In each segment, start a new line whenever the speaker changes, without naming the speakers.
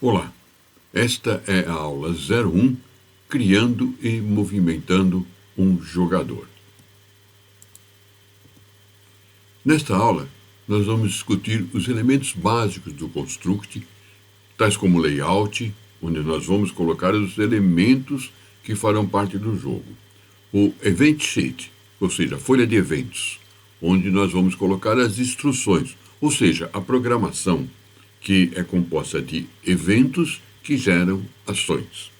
Olá, esta é a aula 01, Criando e Movimentando um Jogador. Nesta aula, nós vamos discutir os elementos básicos do Construct, tais como layout, onde nós vamos colocar os elementos que farão parte do jogo. O Event Sheet, ou seja, a folha de eventos, onde nós vamos colocar as instruções, ou seja, a programação, que é composta de eventos que geram ações.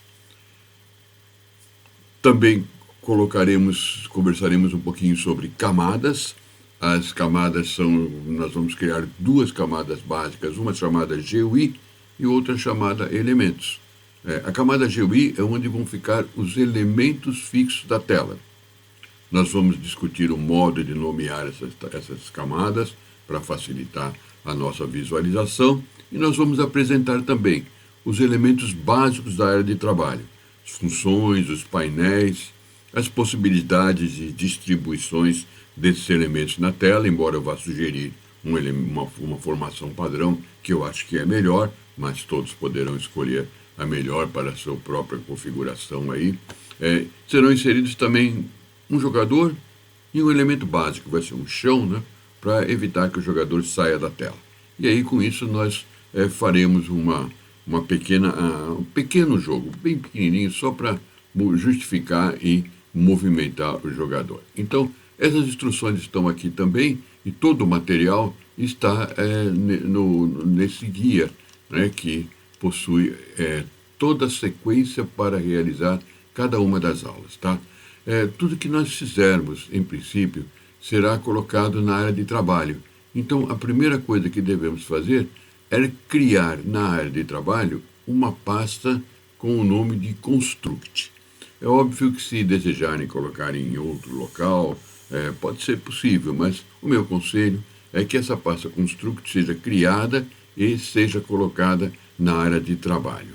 Também conversaremos um pouquinho sobre camadas. As camadas nós vamos criar duas camadas básicas, uma chamada GUI e outra chamada elementos. A camada GUI é onde vão ficar os elementos fixos da tela. Nós vamos discutir o modo de nomear essas camadas para facilitar a nossa visualização e nós vamos apresentar também os elementos básicos da área de trabalho, as funções, os painéis, as possibilidades de distribuições desses elementos na tela, embora eu vá sugerir uma formação padrão que eu acho que é melhor, mas todos poderão escolher a melhor para a sua própria configuração aí. Serão inseridos também um jogador e um elemento básico, vai ser um chão, né, para evitar que o jogador saia da tela. E aí, com isso, nós faremos um pequeno jogo, bem pequenininho, só para justificar e movimentar o jogador. Então, essas instruções estão aqui também e todo o material está nesse guia, né, que possui toda a sequência para realizar cada uma das aulas, tá? Tudo que nós fizermos, em princípio, será colocado na área de trabalho. Então, a primeira coisa que devemos fazer é criar na área de trabalho uma pasta com o nome de Construct. É óbvio que se desejarem colocar em outro local, pode ser possível, mas o meu conselho é que essa pasta Construct seja criada e seja colocada na área de trabalho.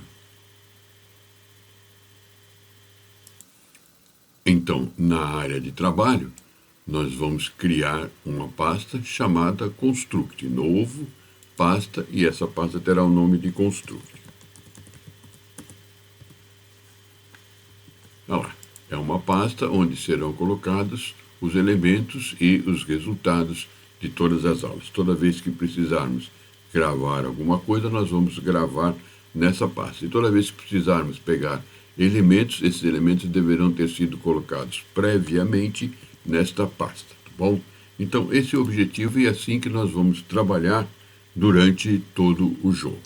Então, na área de trabalho, nós vamos criar uma pasta chamada Construct, novo, pasta, e essa pasta terá o nome de Construct. Olha lá, é uma pasta onde serão colocados os elementos e os resultados de todas as aulas. Toda vez que precisarmos gravar alguma coisa, nós vamos gravar nessa pasta. E toda vez que precisarmos pegar elementos, esses elementos deverão ter sido colocados previamente nesta pasta, tá bom? Então, esse é o objetivo e é assim que nós vamos trabalhar durante todo o jogo,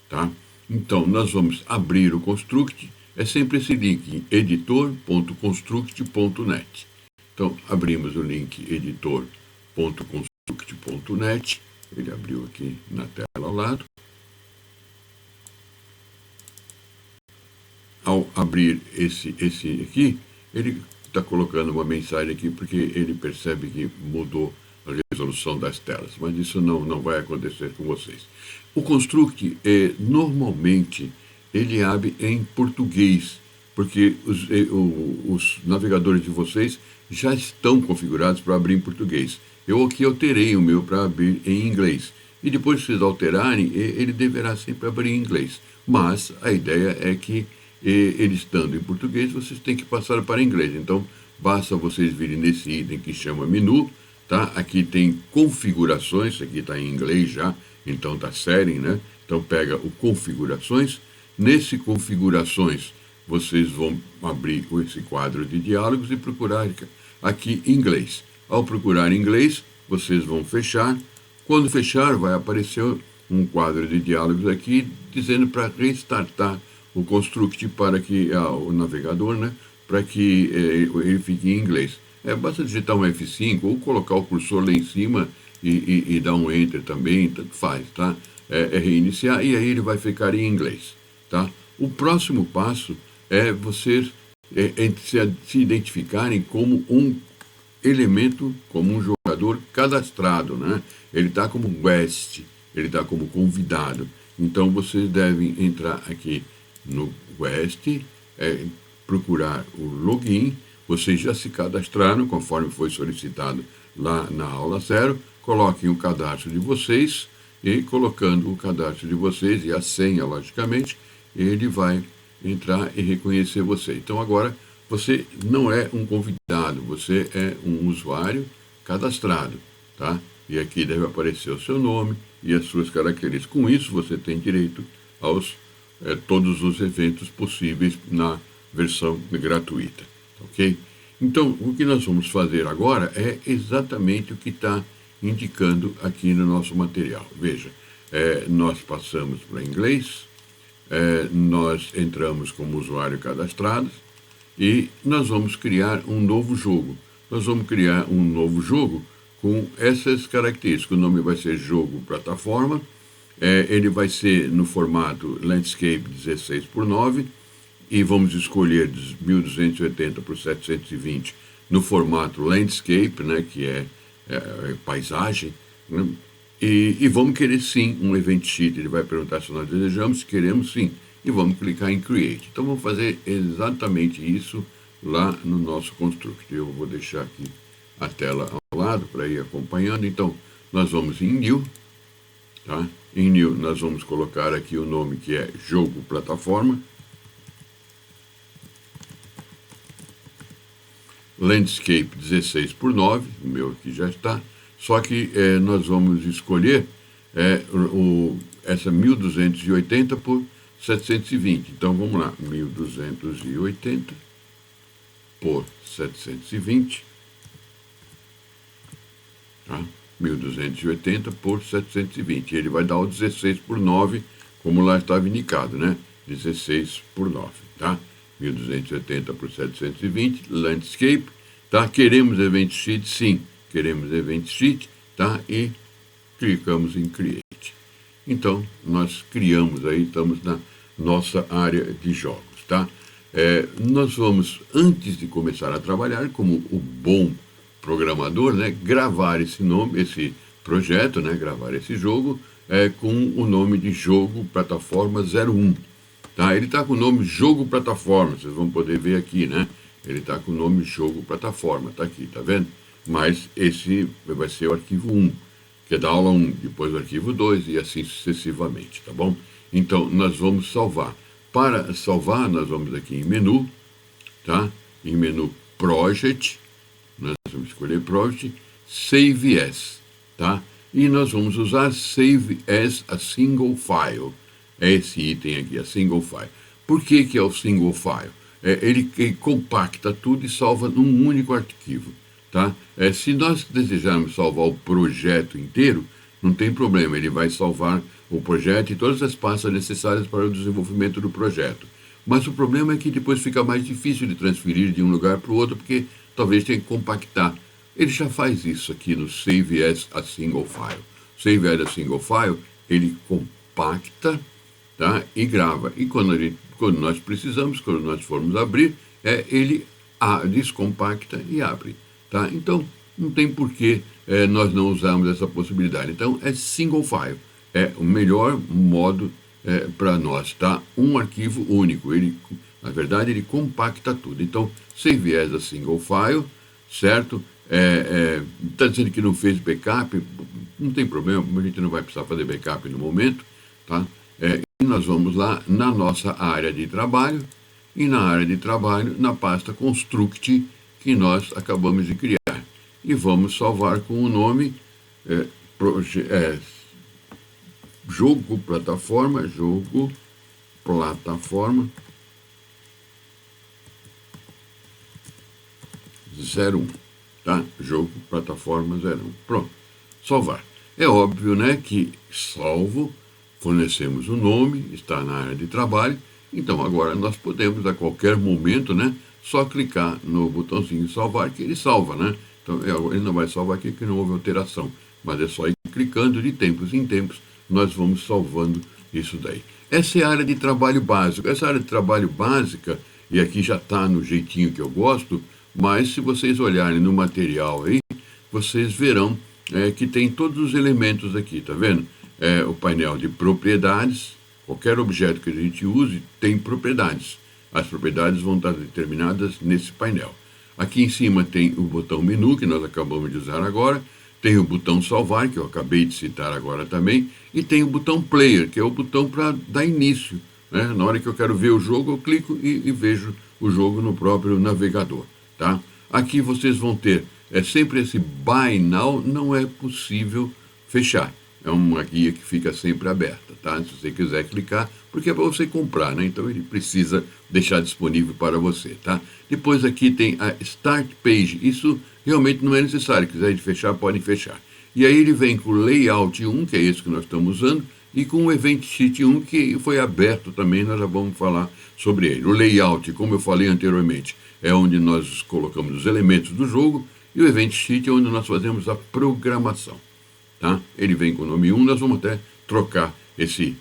tá? Então, nós vamos abrir o Construct, é sempre esse link, editor.construct.net. Então, abrimos o link editor.construct.net, ele abriu aqui na tela ao lado. Ao abrir esse aqui, ele está colocando uma mensagem aqui porque ele percebe que mudou a resolução das telas, mas isso não vai acontecer com vocês. O Construct, normalmente, ele abre em português, porque os navegadores de vocês já estão configurados para abrir em português. Eu aqui alterei o meu para abrir em inglês. E depois que vocês alterarem, ele deverá sempre abrir em inglês. Mas a ideia é que ele estando em português, vocês têm que passar para inglês. Então, basta vocês virem nesse item que chama menu, tá? Aqui tem configurações, aqui está em inglês já, então está setting, né? Então, pega o configurações. Nesse configurações, vocês vão abrir esse quadro de diálogos e procurar aqui inglês. Ao procurar inglês, vocês vão fechar. Quando fechar, vai aparecer um quadro de diálogos aqui, dizendo para restartar o Construct para que o navegador, né, para que ele fique em inglês. Basta digitar um F5 ou colocar o cursor lá em cima e dar um Enter também, tanto faz, tá? Reiniciar e aí ele vai ficar em inglês, tá? O próximo passo é vocês se identificarem como um elemento, como um jogador cadastrado, né? Ele está como guest, ele está como convidado. Então vocês devem entrar aqui no Guest, procurar o login, vocês já se cadastraram, conforme foi solicitado lá na aula 0, coloquem o cadastro de vocês e colocando o cadastro de vocês e a senha, logicamente, ele vai entrar e reconhecer você. Então agora você não é um convidado, você é um usuário cadastrado, tá? E aqui deve aparecer o seu nome e as suas características. Com isso você tem direito aos todos os eventos possíveis na versão gratuita, ok? Então o que nós vamos fazer agora é exatamente o que está indicando aqui no nosso material. Veja, nós passamos para inglês, nós entramos como usuário cadastrado e nós vamos criar um novo jogo. Nós vamos criar um novo jogo com essas características. O nome vai ser jogo plataforma, ele vai ser no formato Landscape 16:9 e vamos escolher 1280 por 720 no formato Landscape, né, que é paisagem, né? E vamos querer sim um event sheet. Ele vai perguntar se nós desejamos, se queremos sim, e vamos clicar em Create. Então vamos fazer exatamente isso lá no nosso Construct. Eu vou deixar aqui a tela ao lado para ir acompanhando. Então nós vamos em New, tá? Em New nós vamos colocar aqui o nome que é Jogo Plataforma, Landscape 16:9, o meu aqui já está, só que nós vamos escolher essa 1280 por 720. Então vamos lá, 1280 por 720, tá? 1280 por 720. Ele vai dar o 16:9, como lá estava indicado, né? 16:9, tá? 1280 por 720, Landscape, tá? Queremos Event Sheet? Sim, queremos Event Sheet, tá? E clicamos em Create. Então, nós criamos aí, estamos na nossa área de jogos, tá? Nós vamos, antes de começar a trabalhar, como o bom programador, né, gravar esse projeto, né, gravar esse jogo com o nome de Jogo Plataforma 01. Tá, ele está com o nome Jogo Plataforma, vocês vão poder ver aqui, né? Ele está com o nome Jogo Plataforma, está aqui, tá vendo? Mas esse vai ser o arquivo 1, que é da aula 1, depois o arquivo 2 e assim sucessivamente, tá bom? Então, nós vamos salvar. Para salvar, nós vamos aqui em menu, tá? Em menu Project, nós vamos escolher Project, Save As, tá? E nós vamos usar Save As a Single File. É esse item aqui, a single file. Por que é o single file? Ele compacta tudo e salva num único arquivo, tá? Se nós desejarmos salvar o projeto inteiro, não tem problema, ele vai salvar o projeto e todas as pastas necessárias para o desenvolvimento do projeto. Mas o problema é que depois fica mais difícil de transferir de um lugar para o outro, porque talvez tenha que compactar. Ele já faz isso aqui no Save as a Single File. Save as a Single File, ele compacta, tá? E grava. E quando nós precisamos, quando nós formos abrir, ele descompacta e abre, tá? Então, não tem porquê nós não usarmos essa possibilidade. Então, é single file. É o melhor modo para nós, tá? Um arquivo único. Na verdade, ele compacta tudo. Então, save as a single file, certo? Está dizendo que não fez backup, não tem problema, a gente não vai precisar fazer backup no momento, tá? E nós vamos lá na nossa área de trabalho, e na área de trabalho, na pasta Construct, que nós acabamos de criar. E vamos salvar com o nome Jogo Plataforma 01, tá? Jogo Plataforma 01. Pronto, salvar. É óbvio, né, que salvo, fornecemos o nome, está na área de trabalho, então agora nós podemos a qualquer momento, né, só clicar no botãozinho salvar que ele salva, né? Então ele não vai salvar aqui que não houve alteração, mas é só ir clicando de tempos em tempos, nós vamos salvando isso daí. Essa é a área de trabalho básico. Essa área de trabalho básica, e aqui já está no jeitinho que eu gosto, mas se vocês olharem no material aí, vocês verão que tem todos os elementos aqui, tá vendo? O painel de propriedades, qualquer objeto que a gente use tem propriedades. As propriedades vão estar determinadas nesse painel. Aqui em cima tem o botão menu, que nós acabamos de usar agora, tem o botão salvar, que eu acabei de citar agora também, e tem o botão player, que é o botão para dar início, né? Na hora que eu quero ver o jogo, eu clico e vejo o jogo no próprio navegador, tá? Aqui vocês vão ter, sempre esse Buy Now, não é possível fechar. É uma guia que fica sempre aberta, tá? Se você quiser clicar, porque é para você comprar, né? Então ele precisa deixar disponível para você, tá? Depois aqui tem a Start Page. Isso realmente não é necessário. Quiser fechar, podem fechar. E aí ele vem com o Layout 1, que é esse que nós estamos usando, e com o Event Sheet 1, que foi aberto também, nós já vamos falar sobre ele. O Layout, como eu falei anteriormente, é onde nós colocamos os elementos do jogo, e o Event Sheet é onde nós fazemos a programação. Tá? Ele vem com o nome 1, nós vamos até trocar esses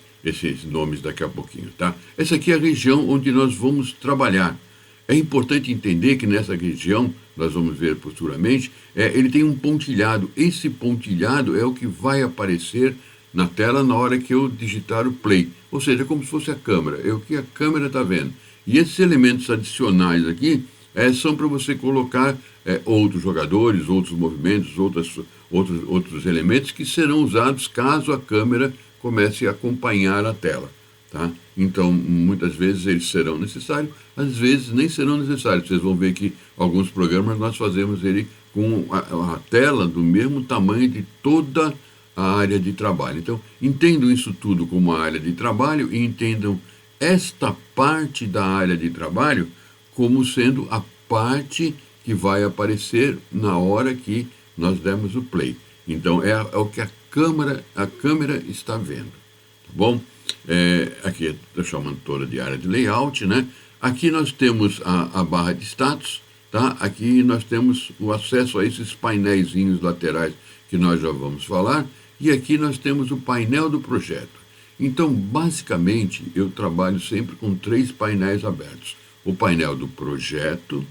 nomes daqui a pouquinho. Tá? Essa aqui é a região onde nós vamos trabalhar. É importante entender que nessa região, nós vamos ver futuramente, ele tem um pontilhado. Esse pontilhado é o que vai aparecer na tela na hora que eu digitar o play. Ou seja, é como se fosse a câmera, é o que a câmera está vendo. E esses elementos adicionais aqui são para você colocar outros jogadores, outros movimentos, outros elementos que serão usados caso a câmera comece a acompanhar a tela. Tá? Então, muitas vezes eles serão necessários, às vezes nem serão necessários. Vocês vão ver que alguns programas nós fazemos ele com a tela do mesmo tamanho de toda a área de trabalho. Então, entendam isso tudo como a área de trabalho e entendam esta parte da área de trabalho como sendo a parte que vai aparecer na hora que nós demos o play. Então, é o que a câmera está vendo. Tá bom? Aqui estou chamando toda de área de layout, né? Aqui nós temos a barra de status, tá? Aqui nós temos o acesso a esses painéisinhos laterais que nós já vamos falar. E aqui nós temos o painel do projeto. Então, basicamente, eu trabalho sempre com 3 painéis abertos. O painel do projeto,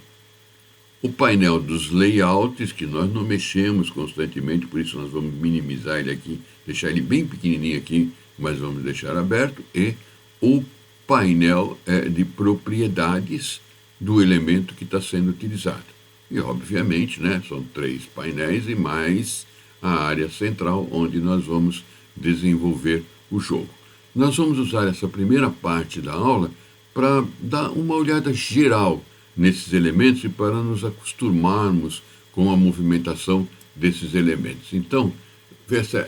o painel dos layouts, que nós não mexemos constantemente, por isso nós vamos minimizar ele aqui, deixar ele bem pequenininho aqui, mas vamos deixar aberto, e o painel de propriedades do elemento que está sendo utilizado. E, obviamente, né, são 3 painéis e mais a área central, onde nós vamos desenvolver o jogo. Nós vamos usar essa primeira parte da aula para dar uma olhada geral nesses elementos e para nos acostumarmos com a movimentação desses elementos. Então,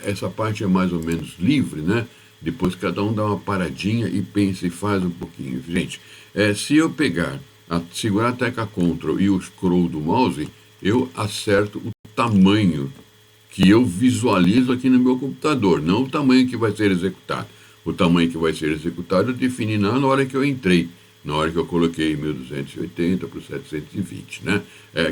essa parte é mais ou menos livre, né? Depois cada um dá uma paradinha e pensa e faz um pouquinho. Gente, se eu segurar a tecla Ctrl e o scroll do mouse, eu acerto o tamanho que eu visualizo aqui no meu computador, não o tamanho que vai ser executado. O tamanho que vai ser executado eu defini na hora que eu entrei, na hora que eu coloquei 1280 para 720, né?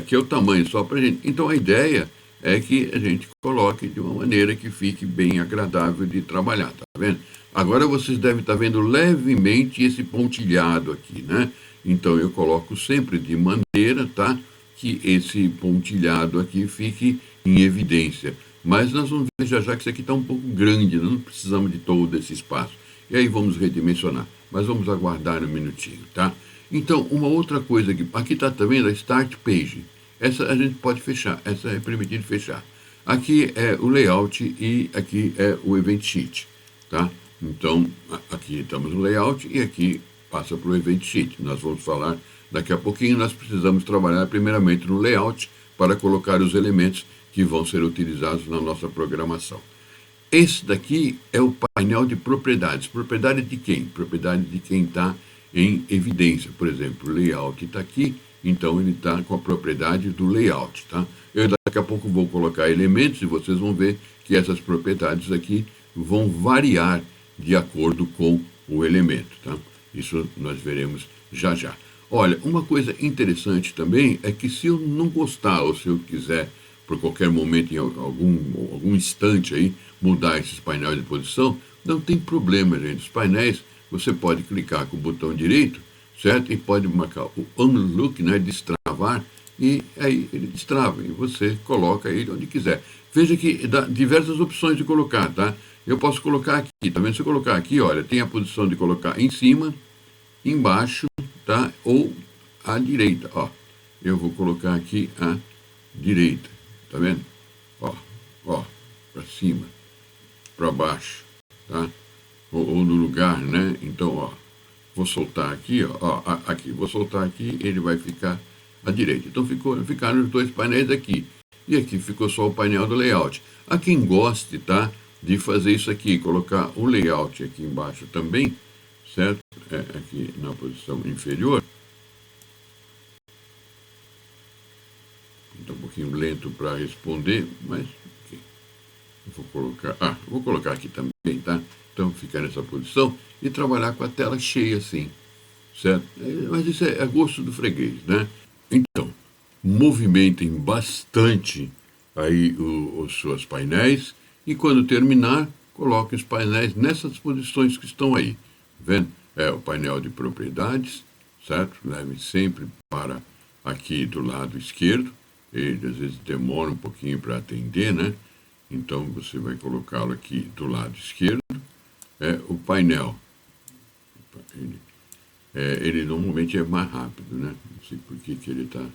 Que é o tamanho só para gente. Então a ideia é que a gente coloque de uma maneira que fique bem agradável de trabalhar, tá vendo? Agora vocês devem estar vendo levemente esse pontilhado aqui, né? Então eu coloco sempre de maneira, tá, que esse pontilhado aqui fique em evidência. Mas nós vamos ver já que isso aqui está um pouco grande, não precisamos de todo esse espaço. E aí vamos redimensionar. Mas vamos aguardar um minutinho, tá? Então, uma outra coisa aqui está também a Start Page. Essa a gente pode fechar, essa é permitido fechar. Aqui é o Layout e aqui é o Event Sheet, tá? Então, aqui estamos no Layout e aqui passa para o Event Sheet. Nós vamos falar daqui a pouquinho. Nós precisamos trabalhar primeiramente no Layout para colocar os elementos que vão ser utilizados na nossa programação. Esse daqui é o painel de propriedades. Propriedade de quem? Propriedade de quem está em evidência. Por exemplo, o layout está aqui, então ele está com a propriedade do layout. Tá? Eu daqui a pouco vou colocar elementos e vocês vão ver que essas propriedades aqui vão variar de acordo com o elemento. Tá? Isso nós veremos já já. Olha, uma coisa interessante também é que se eu não gostar ou se eu quiser por qualquer momento, em algum instante aí, mudar esses painéis de posição, não tem problema, gente. Os painéis, você pode clicar com o botão direito, certo? E pode marcar o Unlock, né, destravar, e aí ele destrava, e você coloca ele onde quiser. Veja que dá diversas opções de colocar, tá? Eu posso colocar aqui, tá vendo? Se eu colocar aqui, olha, tem a posição de colocar em cima, embaixo, tá? Ou à direita, ó. Eu vou colocar aqui à direita. Tá vendo? Ó, ó, para cima, para baixo, tá? Ou no lugar, né? Então, ó, vou soltar aqui, ó, aqui, vou soltar aqui, ele vai ficar à direita. Então ficaram os dois painéis aqui. E aqui ficou só o painel do layout. Há quem goste, tá, de fazer isso aqui, colocar o layout aqui embaixo também, certo? Aqui na posição inferior. Está um pouquinho lento para responder, mas okay. Vou colocar aqui também, tá? Então ficar nessa posição e trabalhar com a tela cheia assim, certo? Mas isso é a gosto do freguês, né? Então, movimentem bastante aí os seus painéis e quando terminar, coloque os painéis nessas posições que estão aí. Vendo? É o painel de propriedades, certo? Leve sempre para aqui do lado esquerdo. Ele às vezes demora um pouquinho para atender, né? Então você vai colocá-lo aqui do lado esquerdo. O painel. Ele normalmente é mais rápido, né? Não sei por que ele está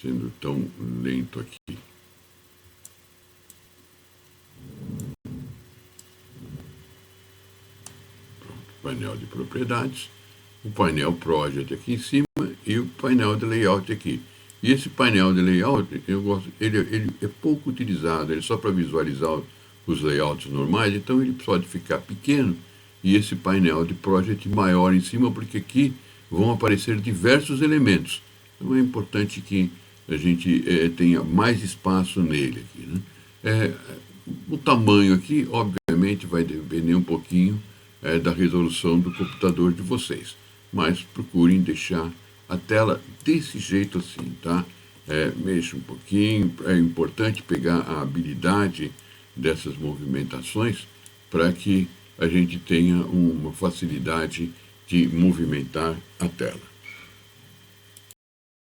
sendo tão lento aqui. Pronto, painel de propriedades, o painel Project aqui em cima e o painel de layout aqui. E esse painel de layout, eu gosto, ele é pouco utilizado, ele é só para visualizar os layouts normais, então ele pode ficar pequeno e esse painel de Project maior em cima, porque aqui vão aparecer diversos elementos. Então é importante que a gente tenha mais espaço nele aqui, né? O tamanho aqui, obviamente, vai depender um pouquinho da resolução do computador de vocês, mas procurem deixar a tela desse jeito assim, tá? Mexa um pouquinho, é importante pegar a habilidade dessas movimentações para que a gente tenha uma facilidade de movimentar a tela.